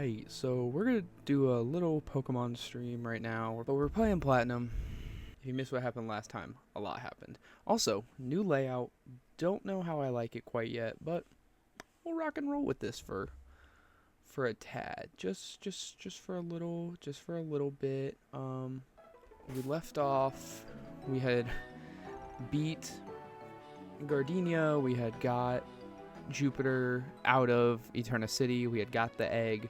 Alright, so we're gonna do a little Pokemon stream right now, but we're playing Platinum. If you missed what happened last time, a lot happened. Also, new layout. Don't know how I like it quite yet, but we'll rock and roll with this for a tad. Just for a little bit. We left off. We had beat Gardenia. We had got Jupiter out of Eterna City. We had got the egg,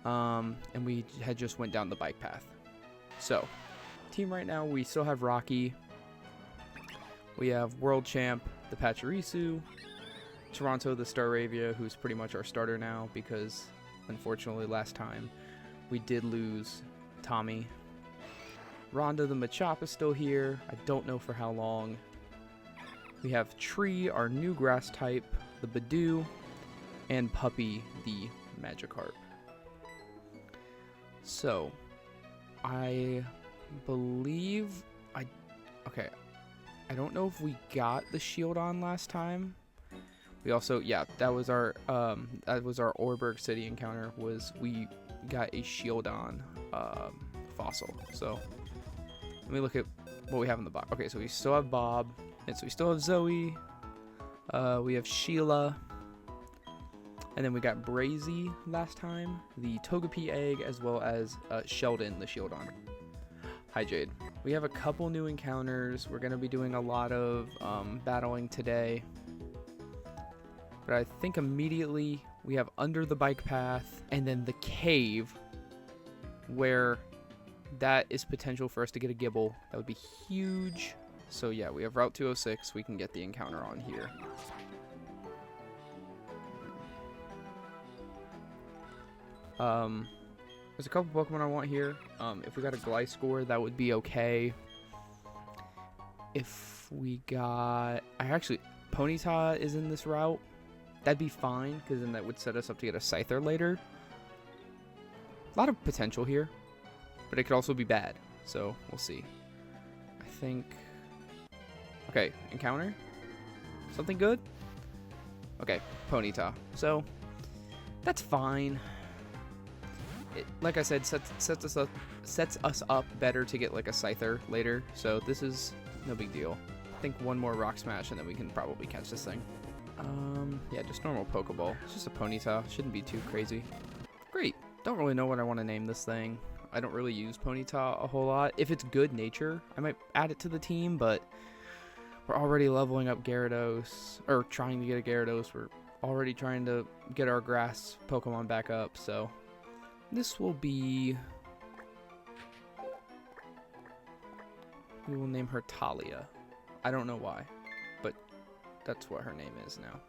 and we had just went down the bike path. So team right now, we still have Rocky, we have world champ the Pachirisu, Toronto the Staravia, who's pretty much our starter now because unfortunately last time we did lose Tommy. Rhonda the Machop is still here. I don't know for how long. We have Tree, our new grass type, the Badoo, and Puppy, the Magikarp. So, I believe I don't know if we got the shield on last time. We also, yeah, that was our Orberg City encounter, was we got a shield on fossil. So, let me look at what we have in the box. Okay, so we still have Bob, and so we still have Zoe. We have Sheila, and then we got Brazy last time, the Togepi egg, as well as Sheldon, the Shieldon. Hi Jade. We have a couple new encounters. We're going to be doing a lot of battling today. But I think immediately we have Under the Bike Path, and then the cave, where that is potential for us to get a Gibble. That would be huge. So yeah, we have Route 206. We can get the encounter on here. There's a couple Pokemon I want here. If we got a Gliscor, that would be okay. If we got... Ponyta is in this route. That'd be fine, because then that would set us up to get a Scyther later. A lot of potential here, but it could also be bad. So, we'll see. I think... Okay, encounter? Something good? Okay, Ponyta. So, that's fine. It, like I said, sets us up better to get like a Scyther later. So this is no big deal. I think one more Rock Smash and then we can probably catch this thing. Yeah, just normal Pokeball. It's just a Ponyta. Shouldn't be too crazy. Great. Don't really know what I want to name this thing. I don't really use Ponyta a whole lot. If it's good nature, I might add it to the team, but we're already leveling up Gyarados, or trying to get a Gyarados. We're already trying to get our grass Pokemon back up, so this will be... We will name her Talia. I don't know why, but that's what her name is now.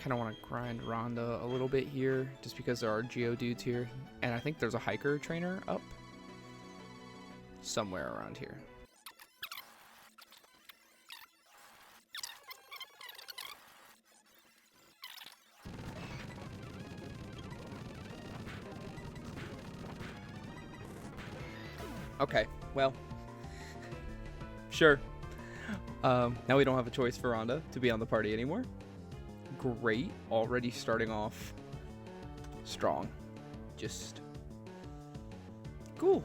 Kind of want to grind Rhonda a little bit here, just because there are Geodudes here. And I think there's a hiker trainer up somewhere around here. Okay, well, sure. Now we don't have a choice for Rhonda to be on the party anymore. Great, already starting off strong. Just cool.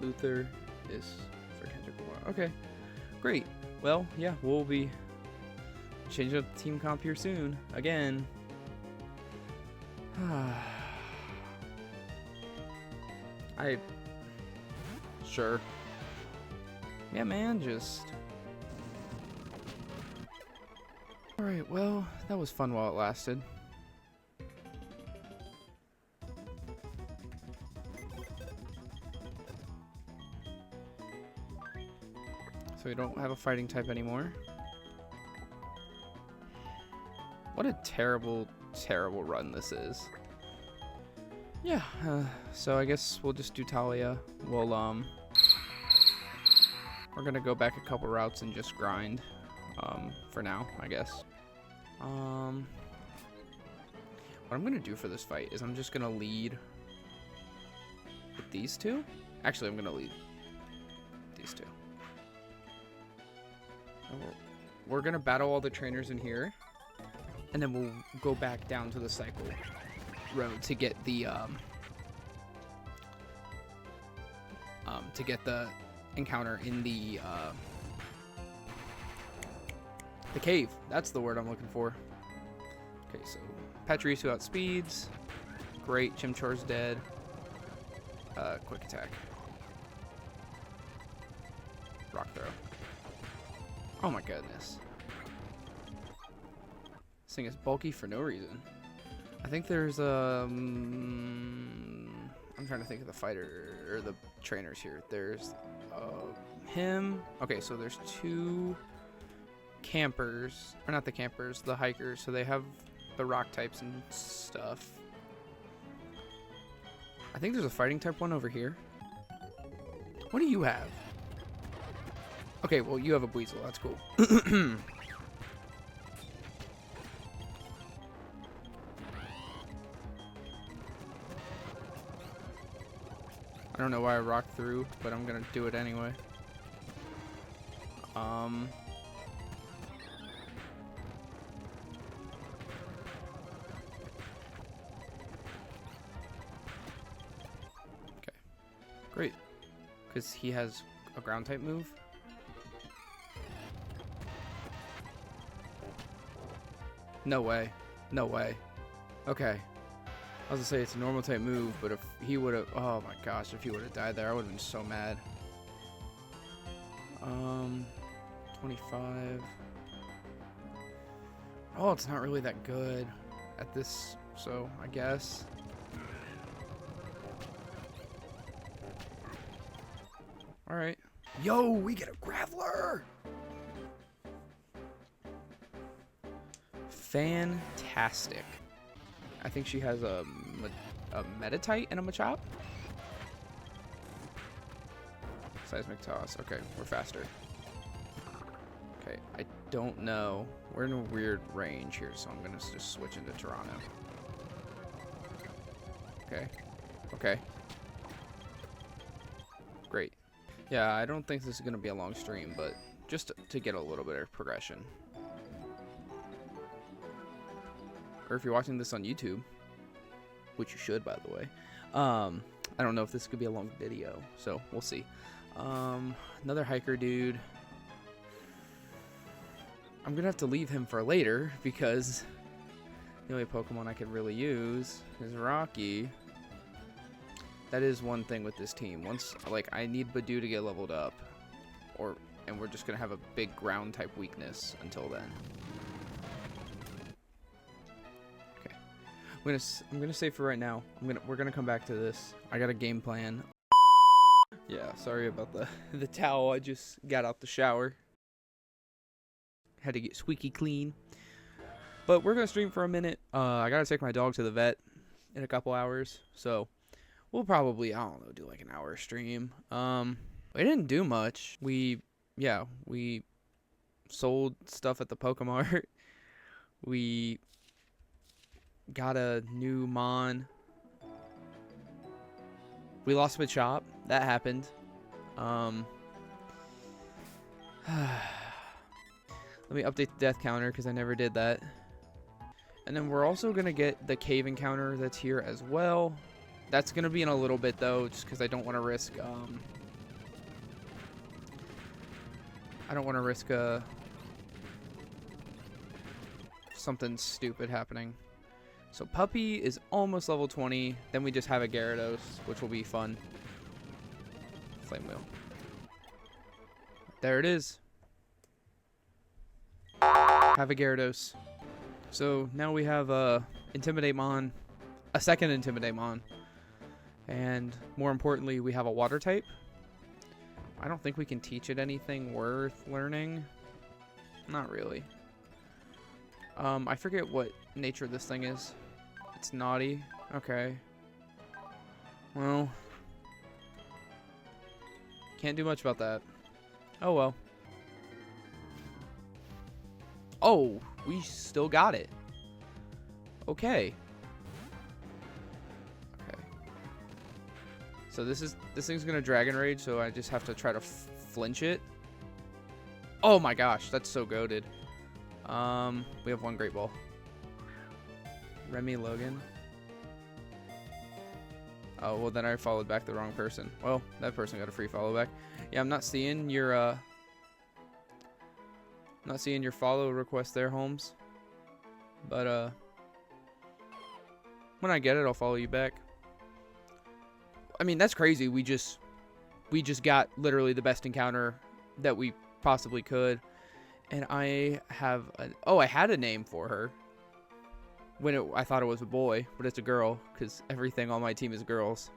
Luther is for Kendrick Lamar. Okay, great. Well, yeah, we'll be changing up the team comp here soon. Again. Sure. Yeah, man, just... Alright, well, that was fun while it lasted. So we don't have a fighting type anymore. What a terrible, terrible run this is. Yeah, so I guess we'll just do Talia. We'll, we're gonna go back a couple routes and just grind, for now, I guess. What I'm gonna do for this fight is I'm just gonna lead with these two. Actually, I'm gonna lead these two. We're gonna battle all the trainers in here, and then we'll go back down to the cycle road to get the encounter in the cave. That's the word I'm looking for. Okay, so Patrice who outspeeds. Great, Chimchar's dead. Quick attack. Rock throw. Oh my goodness. This thing is bulky for no reason. I think there's I'm trying to think of the fighter or the trainers here. There's him. Okay, so there's two campers, or not the campers, the hikers. So they have the rock types and stuff. I think there's a fighting type one over here. What do you have? Okay, well you have a Buizel. That's cool. I don't know why I rocked through, but I'm gonna do it anyway. Okay, great, because he has a ground type move. No way, no way. Okay. I was gonna say it's a normal type move, but if he would have, oh my gosh, if he would have died there, I would have been so mad. 25. Oh, it's not really that good at this, so I guess. All right. Yo, we get a Graveler. Fantastic. I think she has a Meditite and a Machop. Seismic Toss. Okay, we're faster. Okay, I don't know. We're in a weird range here, so I'm going to just switch into Toronto. Okay. Okay. Great. Yeah, I don't think this is going to be a long stream, but just to get a little bit of progression. Or if you're watching this on YouTube, which you should, by the way. I don't know if this could be a long video, so we'll see. Another hiker dude. I'm gonna have to leave him for later because the only Pokemon I could really use is Rocky. That is one thing with this team. Once, like, I need Badoo to get leveled up, and we're just gonna have a big ground type weakness until then. I'm gonna save for right now. We're gonna come back to this. I got a game plan. Yeah, sorry about the towel. I just got out the shower. Had to get squeaky clean. But we're gonna stream for a minute. I gotta take my dog to the vet in a couple hours, so we'll probably, I don't know, do like an hour stream. We didn't do much. We sold stuff at the Pokemart. We got a new Mon. We lost Machop. That happened. Let me update the death counter because I never did that. And then we're also going to get the cave encounter that's here as well. That's going to be in a little bit though, just because I don't want to risk something stupid happening. So Puppy is almost level 20. Then we just have a Gyarados, which will be fun. Flame Wheel. There it is. Have a Gyarados. So now we have a Intimidate Mon, a second Intimidate Mon, and more importantly, we have a Water type. I don't think we can teach it anything worth learning. Not really. I forget what nature this thing is. It's naughty. Okay. Well, can't do much about that. Oh well. Oh, we still got it. Okay. Okay. So this thing's gonna Dragon Rage, so I just have to try to flinch it. Oh my gosh, that's so goated. We have one Great Ball. Remy Logan. Oh, well, then I followed back the wrong person. Well, that person got a free follow back. Yeah, I'm not seeing your follow request there, Holmes. But, when I get it, I'll follow you back. I mean, that's crazy. We just got literally the best encounter that we possibly could. And I have I had a name for her. I thought it was a boy, but it's a girl, because everything on my team is girls.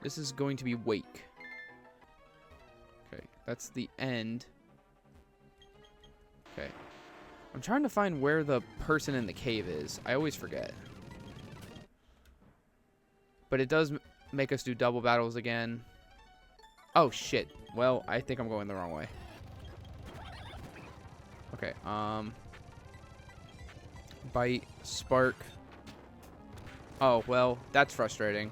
This is going to be Wake. Okay, that's the end. Okay. I'm trying to find where the person in the cave is. I always forget. But it does make us do double battles again. Oh, shit. Well, I think I'm going the wrong way. Okay, Bite, Spark. Oh, well, that's frustrating.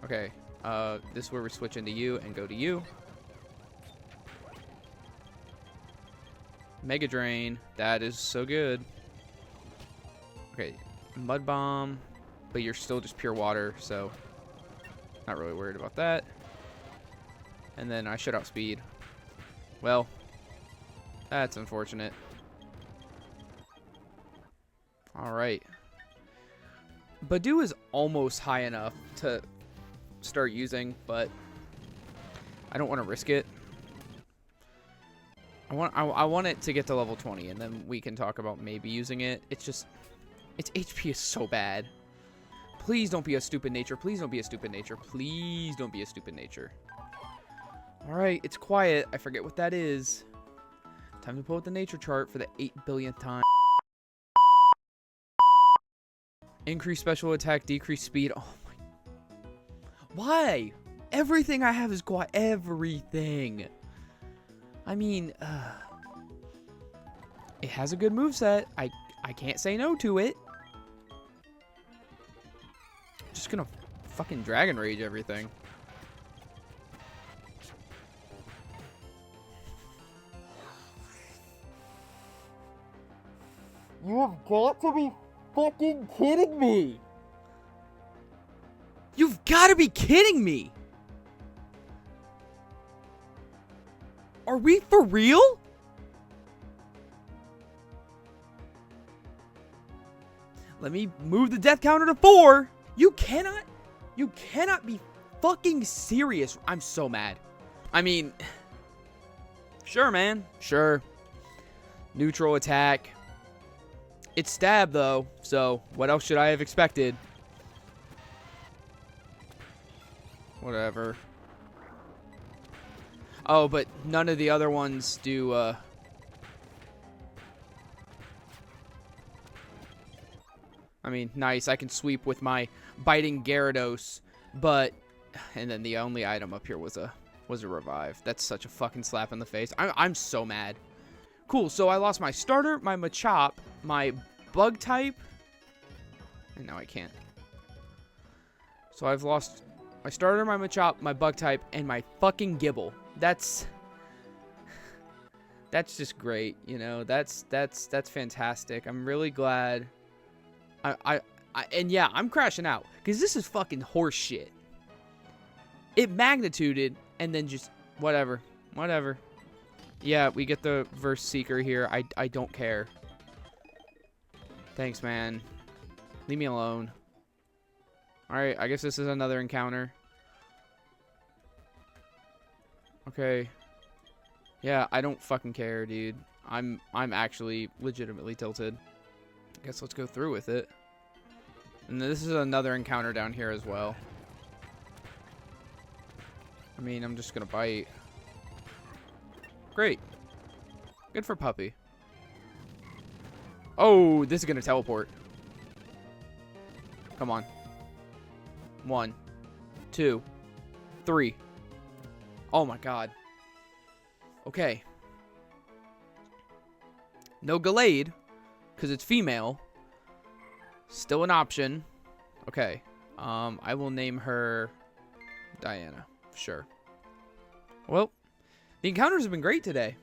Okay, this is where we switch into you and go to you. Mega Drain, that is so good. Okay, Mud Bomb, but you're still just pure water, so not really worried about that. And then I shut out speed. Well, that's unfortunate. Alright. Badu is almost high enough to start using, but I don't want to risk it. I want it to get to level 20, and then we can talk about maybe using it. It's just, its HP is so bad. Please don't be a stupid nature. Please don't be a stupid nature. Please don't be a stupid nature. Alright, it's quiet. I forget what that is. Time to pull out the nature chart for the 8 billionth time. Increase special attack, decrease speed. Oh my. Why? Everything I have is quiet. Everything. I mean, it has a good moveset. I can't say no to it. Just gonna fucking Dragon Rage everything. You have got to be fucking kidding me! You've got to be kidding me! Are we for real? Let me move the death counter to 4. You cannot be fucking serious. I'm so mad. I mean, sure, man. Sure. Neutral attack. It's stab, though, so what else should I have expected? Whatever. Oh, but none of the other ones do, I mean, nice. I can sweep with my biting Gyarados, but... And then the only item up here was a revive. That's such a fucking slap in the face. I'm so mad. Cool, so I lost my starter, my Machop, my bug type, and now I can't. So I've lost my starter, my Machop, my bug type, and my fucking Gibble. That's just great, you know. That's fantastic. I'm really glad. And yeah, I'm crashing out because this is fucking horse shit. It magnituded and then just whatever. Yeah, we get the Verse Seeker here. I don't care. Thanks, man. Leave me alone. Alright, I guess this is another encounter. Okay. Yeah, I don't fucking care, dude. I'm actually legitimately tilted. I guess let's go through with it. And this is another encounter down here as well. I mean, I'm just gonna bite. Great. Good for Puppy. Oh, this is gonna teleport. Come on. 1, 2, 3. Oh my god. Okay. No Gallade, because it's female. Still an option. Okay. I will name her Diana. Sure. Well, the encounters have been great today.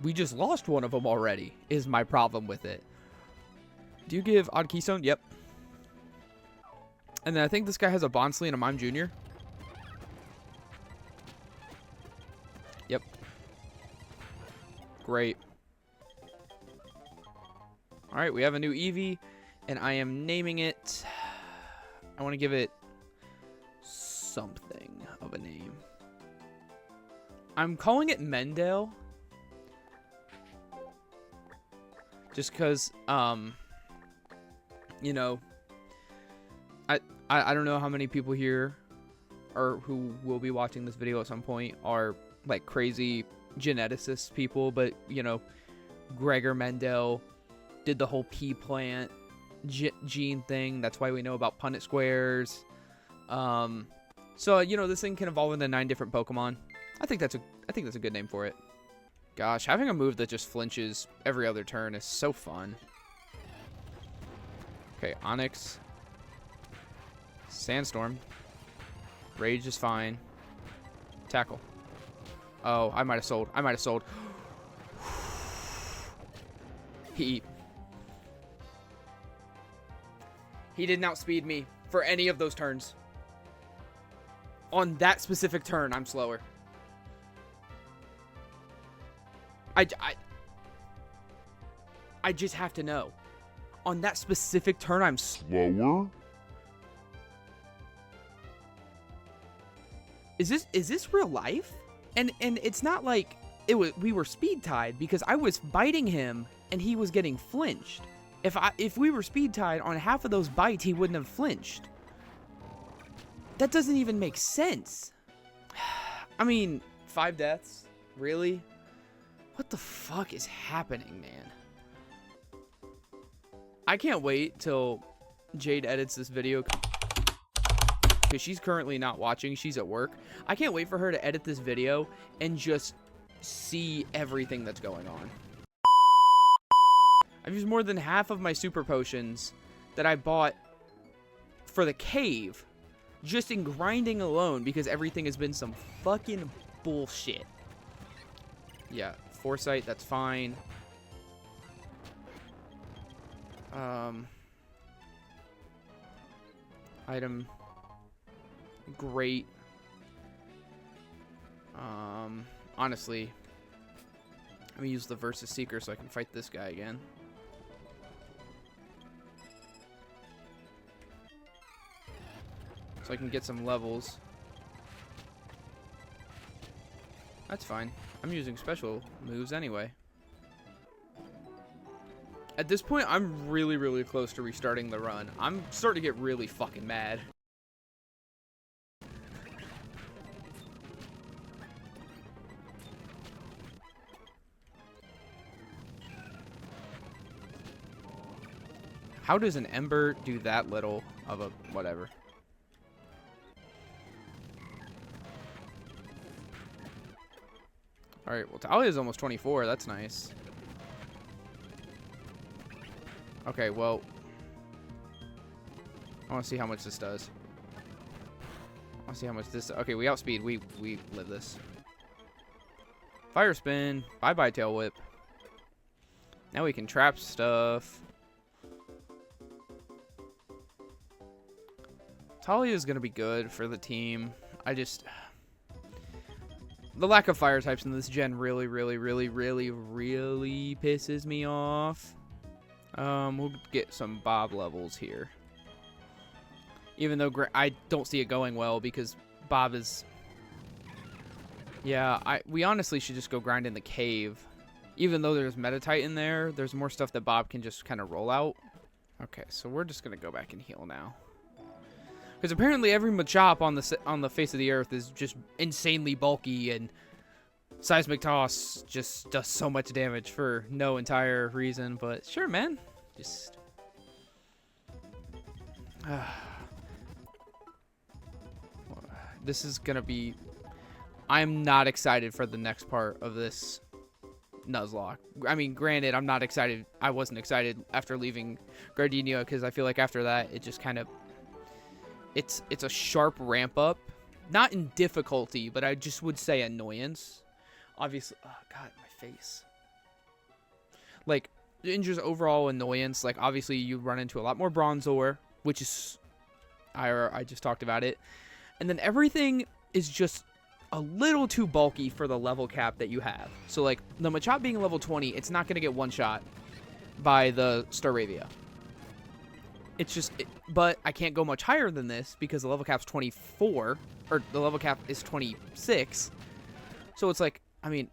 We just lost one of them already, is my problem with it. Do you give Odd Keystone? Yep. And then I think this guy has a Bonsly and a Mime Jr. Yep. Great. Alright, we have a new Eevee, and I am naming it... I want to give it something of a name. I'm calling it Mendel. Just because, you know, I don't know how many people here or who will be watching this video at some point are like crazy geneticist people, but you know, Gregor Mendel did the whole pea plant gene thing. That's why we know about Punnett squares. So you know, this thing can evolve into 9 different Pokemon. I think that's a good name for it. Gosh, having a move that just flinches every other turn is so fun. Okay, Onyx. Sandstorm. Rage is fine. Tackle. Oh, I might have sold. I might have sold. He didn't outspeed me for any of those turns. On that specific turn, I'm slower. I just have to know. On that specific turn, I'm slower? Is this real life? And it's not like we were speed tied, because I was biting him and he was getting flinched. If we were speed tied on half of those bites, he wouldn't have flinched. That doesn't even make sense. I mean, 5 deaths? Really? What the fuck is happening, man? I can't wait till Jade edits this video, because she's currently not watching. She's at work. I can't wait for her to edit this video and just see everything that's going on. I've used more than half of my super potions that I bought for the cave just in grinding alone, because everything has been some fucking bullshit. Yeah, Foresight, that's fine. Item. Great. Honestly, let me use the Versus Seeker so I can fight this guy again. So I can get some levels. That's fine. I'm using special moves anyway. At this point, I'm really, really close to restarting the run. I'm starting to get really fucking mad. How does an Ember do that little of a whatever? Alright, well, Talia is almost 24. That's nice. Okay, well, I want to see how much this does. I want to see how much this... Okay, we outspeed. We live this. Fire Spin. Bye-bye, Tail Whip. Now we can trap stuff. Talia is going to be good for the team. I just... The lack of fire types in this gen really, really, really, really, really pisses me off. We'll get some Bob levels here. Even though I don't see it going well, because Bob is... Yeah, we honestly should just go grind in the cave. Even though there's Metatite in there, there's more stuff that Bob can just kind of roll out. Okay, so we're just going to go back and heal now. Because apparently every Machop on the face of the earth is just insanely bulky, and Seismic Toss just does so much damage for no entire reason. But sure, man. Just... This is going to be... I'm not excited for the next part of this Nuzlocke. I mean, granted, I'm not excited. I wasn't excited after leaving Gardenia, because I feel like after that, it just kind of... It's a sharp ramp up, not in difficulty, but I just would say annoyance. Obviously, oh god, my face. Like, Indra's overall annoyance, like, obviously you run into a lot more Bronzor, which is, I just talked about it. And then everything is just a little too bulky for the level cap that you have. So, like, the Machop being level 20, it's not going to get one-shot by the Staravia. It's just, but I can't go much higher than this because the level cap's 24, or the level cap is 26. So it's like, I mean,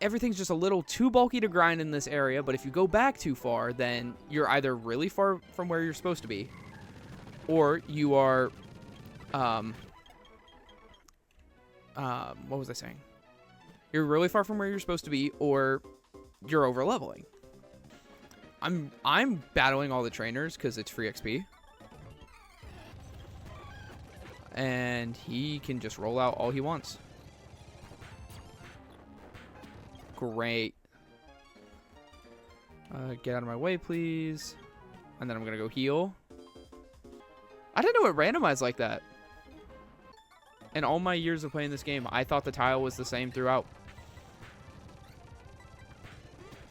everything's just a little too bulky to grind in this area, but if you go back too far, then you're either really far from where you're supposed to be, or you are, what was I saying? You're really far from where you're supposed to be, or you're over leveling. I'm battling all the trainers because it's free XP. And he can just roll out all he wants. Great. Get out of my way, please. And then I'm going to go heal. I didn't know it randomized like that. In all my years of playing this game, I thought the tile was the same throughout.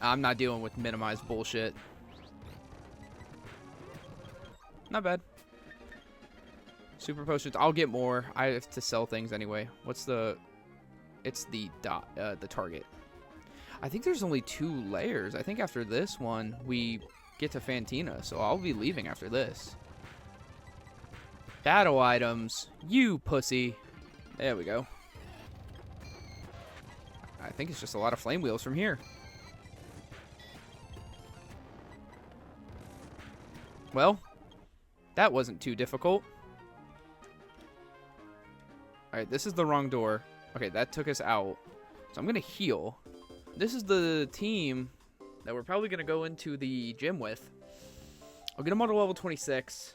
I'm not dealing with minimized bullshit. Not bad. Super potions. I'll get more. I have to sell things anyway. What's the... It's the target. I think there's only 2 layers. I think after this one, we get to Fantina. So I'll be leaving after this. Battle items. You pussy. There we go. I think it's just a lot of flame wheels from here. Well, that wasn't too difficult. Alright, this is the wrong door. Okay, that took us out. So I'm going to heal. This is the team that we're probably going to go into the gym with. I'll get them on to level 26.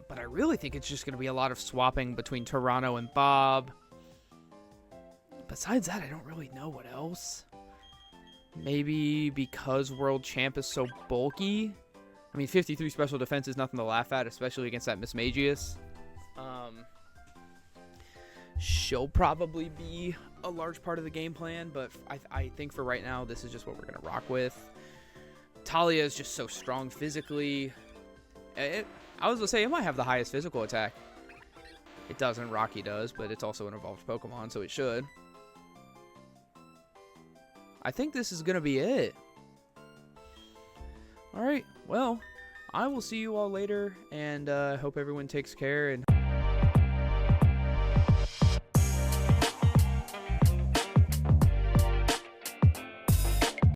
But I really think it's just going to be a lot of swapping between Toronto and Bob. Besides that, I don't really know what else. Maybe because World Champ is so bulky. I mean, 53 special defense is nothing to laugh at, especially against that Miss Magius. She'll probably be a large part of the game plan, but I think for right now, this is just what we're going to rock with. Talia is just so strong physically. I was going to say, it might have the highest physical attack. It doesn't. Rocky does, but it's also an evolved Pokemon, so it should. I think this is going to be it. Alright, well, I will see you all later, and I hope everyone takes care, and...